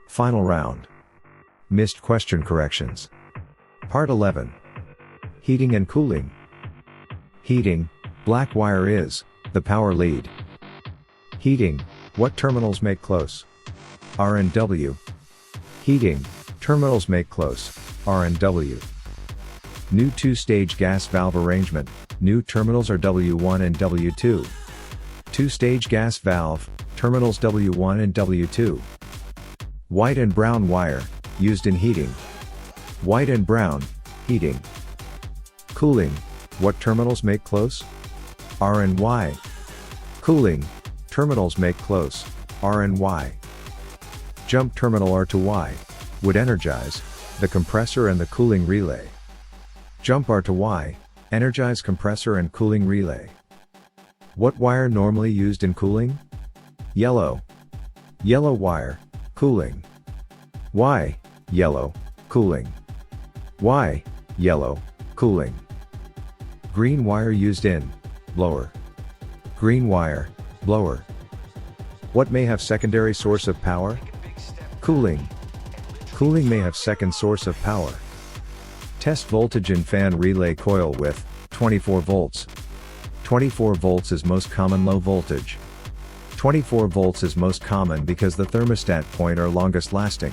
Final round. Missed question corrections. Part 11. Heating and cooling. Heating, black wire is the power lead. Heating, what terminals make close? R and W. Heating, terminals make close, R and W. New two-stage gas valve arrangement, new terminals are W1 and W2. Two-stage gas valve, terminals W1 and W2. White and brown wire, used in heating. White and brown, heating. Cooling, what terminals make close? R and Y. Cooling, terminals make close, R and Y. Jump terminal R to Y, would energize the compressor and the cooling relay. Jump R to Y, energize compressor and cooling relay. What wire normally used in cooling? Yellow. Yellow wire, cooling. Y, yellow, cooling. Y, yellow, cooling. Green wire used in blower. Green wire, blower. What may have secondary source of power? Cooling. Cooling may have second source of power. Test voltage in fan relay coil with 24 volts. 24 volts is most common low voltage. 24 volts is most common because the thermostat point are longest lasting.